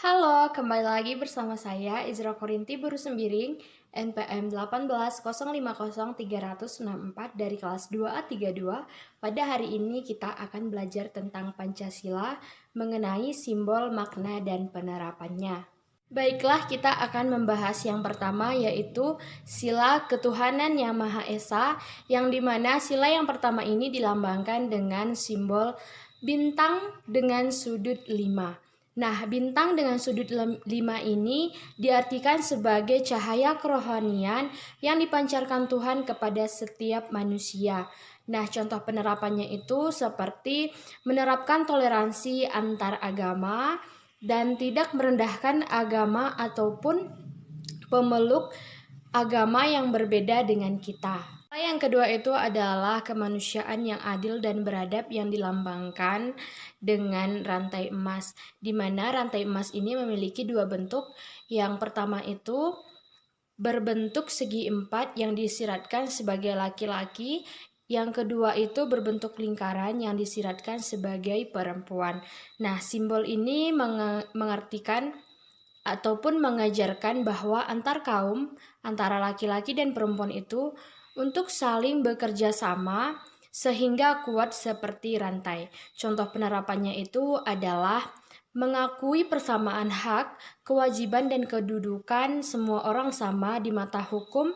Halo, kembali lagi bersama saya Izra Korinti Buru Sembiring NPM 180503064 dari kelas 2A32. Pada hari ini kita akan belajar tentang Pancasila mengenai simbol, makna, dan penerapannya. Baiklah, kita akan membahas yang pertama yaitu sila ketuhanan yang Maha Esa, yang dimana sila yang pertama ini dilambangkan dengan simbol bintang dengan sudut 5. Nah, bintang dengan sudut 5 ini diartikan sebagai cahaya kerohanian yang dipancarkan Tuhan kepada setiap manusia. Nah, contoh penerapannya itu seperti menerapkan toleransi antar agama dan tidak merendahkan agama ataupun pemeluk agama yang berbeda dengan kita. Yang kedua itu adalah kemanusiaan yang adil dan beradab yang dilambangkan dengan rantai emas, di mana rantai emas ini memiliki dua bentuk. Yang pertama itu berbentuk segi empat yang disiratkan sebagai laki-laki. Yang kedua itu berbentuk lingkaran yang disiratkan sebagai perempuan. Nah, simbol ini mengartikan ataupun mengajarkan bahwa antar kaum, antara laki-laki dan perempuan itu untuk saling bekerja sama sehingga kuat seperti rantai. Contoh penerapannya itu adalah mengakui persamaan hak, kewajiban, dan kedudukan semua orang sama di mata hukum,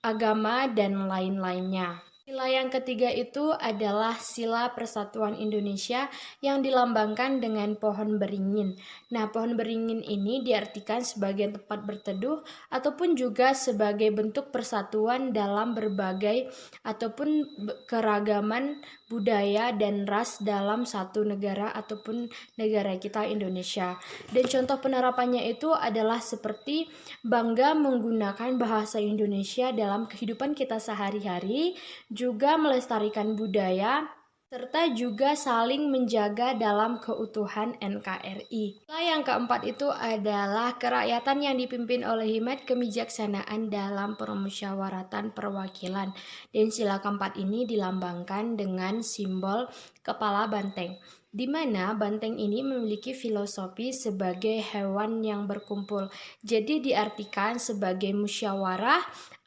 agama, dan lain-lainnya. Sila yang ketiga itu adalah sila Persatuan Indonesia yang dilambangkan dengan pohon beringin. Nah, pohon beringin ini diartikan sebagai tempat berteduh ataupun juga sebagai bentuk persatuan dalam berbagai ataupun keragaman budaya dan ras dalam satu negara ataupun negara kita Indonesia. Dan contoh penerapannya itu adalah seperti bangga menggunakan bahasa Indonesia dalam kehidupan kita sehari-hari, juga melestarikan budaya, serta juga saling menjaga dalam keutuhan NKRI. Yang keempat itu adalah kerakyatan yang dipimpin oleh hikmat kebijaksanaan dalam permusyawaratan perwakilan. Dan sila keempat ini dilambangkan dengan simbol kepala banteng, di mana banteng ini memiliki filosofi sebagai hewan yang berkumpul. Jadi diartikan sebagai musyawarah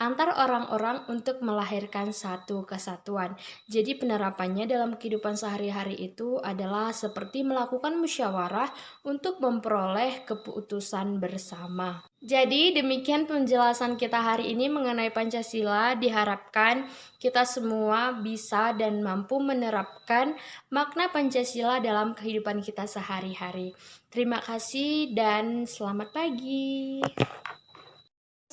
antar orang-orang untuk melahirkan satu kesatuan. Jadi penerapannya dalam kehidupan sehari-hari itu adalah seperti melakukan musyawarah untuk memperoleh keputusan bersama. Jadi demikian penjelasan kita hari ini mengenai Pancasila. Diharapkan kita semua bisa dan mampu menerapkan makna Pancasila dalam kehidupan kita sehari-hari. Terima kasih dan selamat pagi.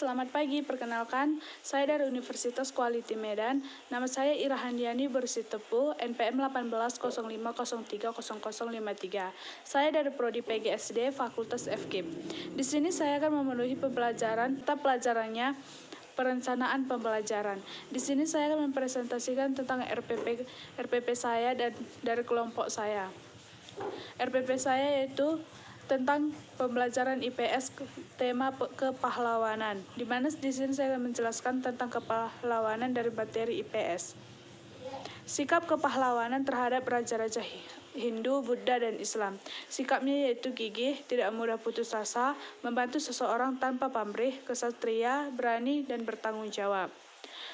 Selamat pagi, perkenalkan, saya dari Universitas Quality Medan. Nama saya Ira Handiani Bersitepu, NPM 1805030053. Saya dari Prodi PGSD, Fakultas FKIP. Di sini saya akan memenuhi pelajarannya perencanaan pembelajaran. Di sini saya akan mempresentasikan tentang RPP saya dan dari kelompok saya. RPP saya yaitu tentang pembelajaran IPS tema kepahlawanan, di mana di sini saya akan menjelaskan tentang kepahlawanan dari materi IPS. Sikap kepahlawanan terhadap raja-raja Hindu, Buddha, dan Islam. Sikapnya yaitu gigih, tidak mudah putus asa, membantu seseorang tanpa pamrih, kesatria, berani, dan bertanggung jawab.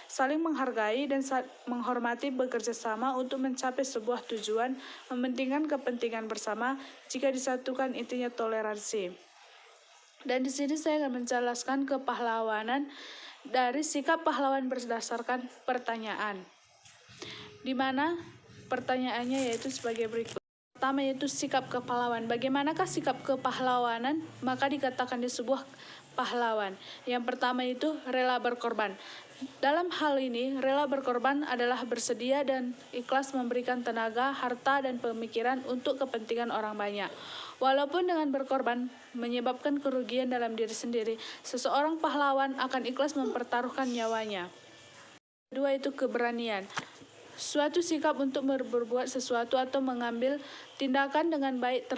Saling menghargai dan menghormati, bekerja sama untuk mencapai sebuah tujuan, mementingkan kepentingan bersama, jika disatukan intinya toleransi. Dan di sini saya akan menjelaskan kepahlawanan dari sikap pahlawan berdasarkan pertanyaan, di mana pertanyaannya yaitu sebagai berikut. Pertama yaitu sikap kepahlawan. Bagaimanakah sikap kepahlawanan? Maka dikatakan di sebuah pahlawan. Yang pertama itu rela berkorban. Dalam hal ini, rela berkorban adalah bersedia dan ikhlas memberikan tenaga, harta, dan pemikiran untuk kepentingan orang banyak. Walaupun dengan berkorban menyebabkan kerugian dalam diri sendiri, seseorang pahlawan akan ikhlas mempertaruhkan nyawanya. Kedua itu keberanian. Suatu sikap untuk berbuat sesuatu atau mengambil tindakan dengan baik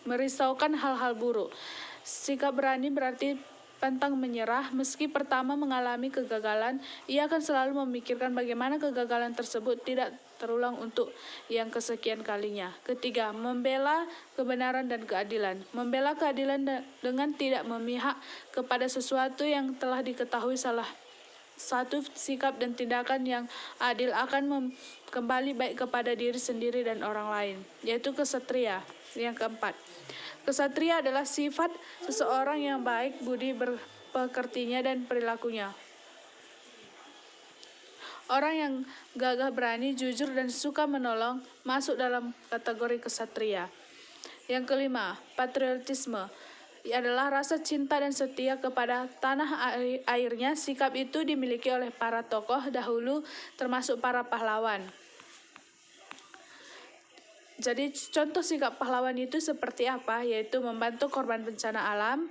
merisaukan hal-hal buruk. Sikap berani berarti pantang menyerah. Meski pertama mengalami kegagalan, ia akan selalu memikirkan bagaimana kegagalan tersebut tidak terulang untuk yang kesekian kalinya. Ketiga, membela kebenaran dan keadilan. Membela keadilan dengan tidak memihak kepada sesuatu yang telah diketahui salah satu sikap dan tindakan yang adil akan kembali baik kepada diri sendiri dan orang lain, yaitu kesatria. Yang keempat, kesatria adalah sifat seseorang yang baik budi pekertinya dan perilakunya. Orang yang gagah berani, jujur, dan suka menolong masuk dalam kategori kesatria. Yang kelima, patriotisme adalah rasa cinta dan setia kepada tanah airnya. Sikap itu dimiliki oleh para tokoh dahulu, termasuk para pahlawan. Jadi contoh sikap pahlawan itu seperti apa? Yaitu membantu korban bencana alam.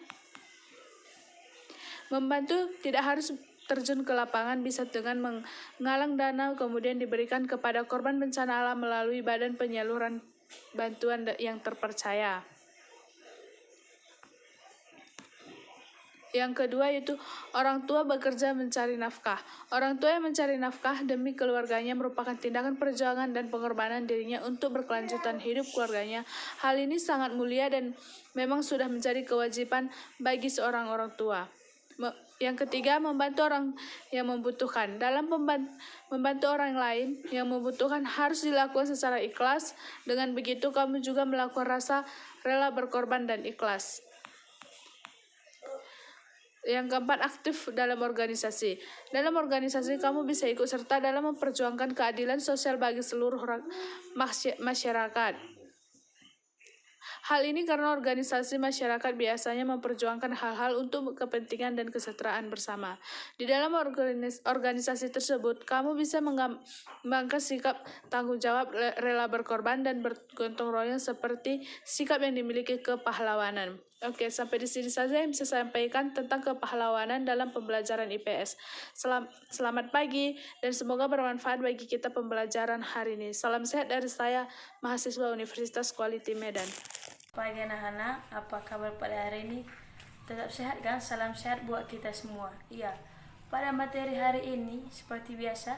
Membantu tidak harus terjun ke lapangan, bisa dengan menggalang dana kemudian diberikan kepada korban bencana alam melalui badan penyaluran bantuan yang terpercaya. Yang kedua yaitu orang tua bekerja mencari nafkah. Orang tua yang mencari nafkah demi keluarganya merupakan tindakan perjuangan dan pengorbanan dirinya untuk berkelanjutan hidup keluarganya. Hal ini sangat mulia dan memang sudah menjadi kewajiban bagi seorang orang tua. Yang ketiga, membantu orang yang membutuhkan. Dalam membantu orang lain yang membutuhkan harus dilakukan secara ikhlas. Dengan begitu kamu juga melakukan rasa rela berkorban dan ikhlas. Yang keempat, aktif dalam organisasi. Dalam organisasi, kamu bisa ikut serta dalam memperjuangkan keadilan sosial bagi seluruh masyarakat. Hal ini karena organisasi masyarakat biasanya memperjuangkan hal-hal untuk kepentingan dan kesejahteraan bersama. Di dalam organisasi tersebut, kamu bisa mengembangkan sikap tanggung jawab, rela berkorban, dan bergotong royong seperti sikap yang dimiliki kepahlawanan. Oke, sampai di sini saja yang bisa saya sampaikan tentang kepahlawanan dalam pembelajaran IPS. Selamat pagi dan semoga bermanfaat bagi kita pembelajaran hari ini. Salam sehat dari saya, mahasiswa Universitas Quality Medan. Pagi anak-anak, apa kabar pada hari ini? Tetap sehat kan? Salam sehat buat kita semua. Iya, pada materi hari ini seperti biasa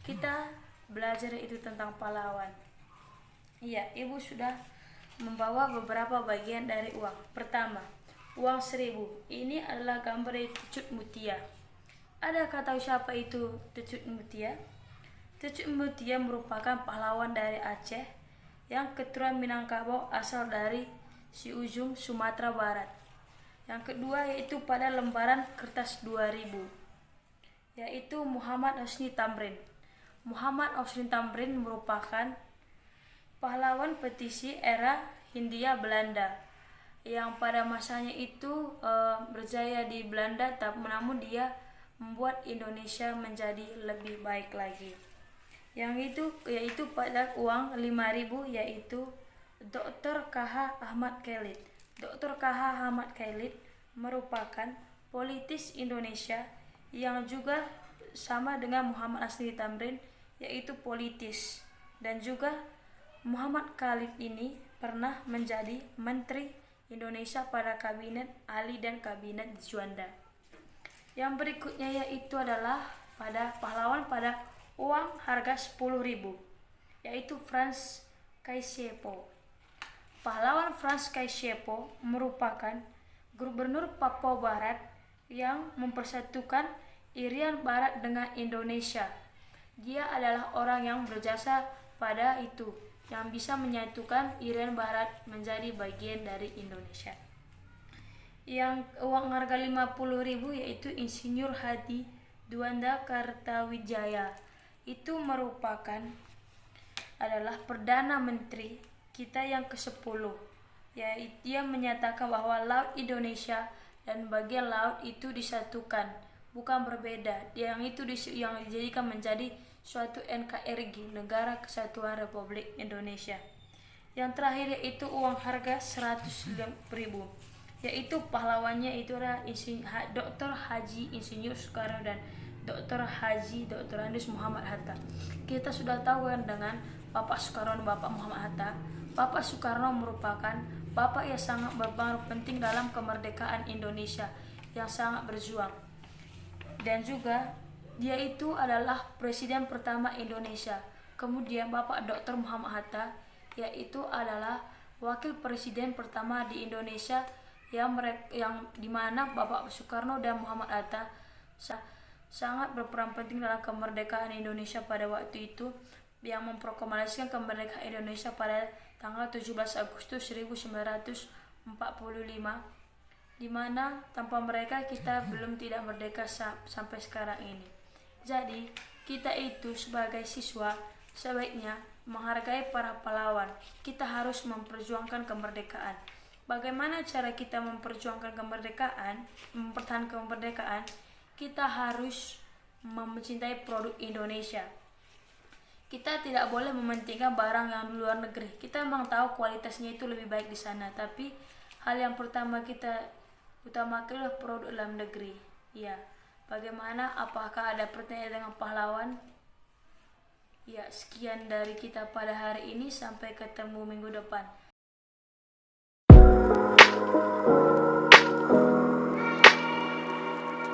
kita belajar itu tentang pahlawan. Iya, ibu sudah membawa beberapa bagian dari uang. Pertama, uang 1000. Ini adalah gambar Teucut Mutia. Adakah tahu siapa itu Teucut Mutia? Teucut Mutia merupakan pahlawan dari Aceh yang keturunan Minangkabau, asal dari si ujung Sumatera Barat. Yang kedua yaitu pada lembaran kertas 2000, yaitu Muhammad Husni Tamrin. Muhammad Husni Tamrin merupakan pahlawan petisi era Hindia Belanda yang pada masanya itu berjaya di Belanda, namun dia membuat Indonesia menjadi lebih baik lagi. Yang itu yaitu pada uang 5000 yaitu Dr. KH Ahmad Khalid. Dr. KH Ahmad Khalid merupakan politis Indonesia yang juga sama dengan Muhammad Husni Tamrin, yaitu politis. Dan juga Muhammad Khalid ini pernah menjadi Menteri Indonesia pada Kabinet Ali dan Kabinet Juanda. Yang berikutnya yaitu adalah pada pahlawan pada uang harga 10.000, yaitu Frans Kaisiepo. Pahlawan Frans Kaisiepo merupakan gubernur Papua Barat yang mempersatukan Irian Barat dengan Indonesia. Dia adalah orang yang berjasa pada itu, yang bisa menyatukan Irian Barat menjadi bagian dari Indonesia. Yang uang harga 50.000 yaitu Insinyur Hadi Djuanda Kartawijaya. Itu merupakan adalah Perdana Menteri kita yang ke-10, yaitu dia menyatakan bahwa laut Indonesia dan bagian laut itu disatukan, bukan berbeda. Yang itu yang dijadikan menjadi suatu NKRI, Negara Kesatuan Republik Indonesia. Yang terakhir yaitu uang harga 100.000, yaitu pahlawannya itu adalah Dr. Haji Insinyur Soekarno dan Dr. Haji Dr. Andes Muhammad Hatta. Kita sudah tahu kan dengan Bapak Soekarno dan Bapak Muhammad Hatta. Bapak Soekarno merupakan bapak yang sangat berpengaruh penting dalam kemerdekaan Indonesia. yang sangat berjuang. Dan juga dia itu adalah presiden pertama Indonesia. Kemudian Bapak Dr. Muhammad Hatta yaitu adalah wakil presiden pertama di Indonesia yang dimana Bapak Soekarno dan Muhammad Hatta sangat berperan penting dalam kemerdekaan Indonesia pada waktu itu, yang memproklamasikan kemerdekaan Indonesia pada tanggal 17 Agustus 1945, di mana tanpa mereka kita belum tidak merdeka sampai sekarang ini. Jadi kita itu sebagai siswa sebaiknya menghargai para pahlawan. Kita harus memperjuangkan kemerdekaan. Bagaimana cara kita memperjuangkan kemerdekaan, mempertahankan kemerdekaan? Kita harus mencintai produk Indonesia. Kita tidak boleh mementingkan barang yang luar negeri. Kita memang tahu kualitasnya itu lebih baik di sana, tapi hal yang pertama kita utamakan adalah produk dalam negeri. Ya, bagaimana? Apakah ada pertanyaan dengan pahlawan? Ya, sekian dari kita pada hari ini. Sampai ketemu minggu depan.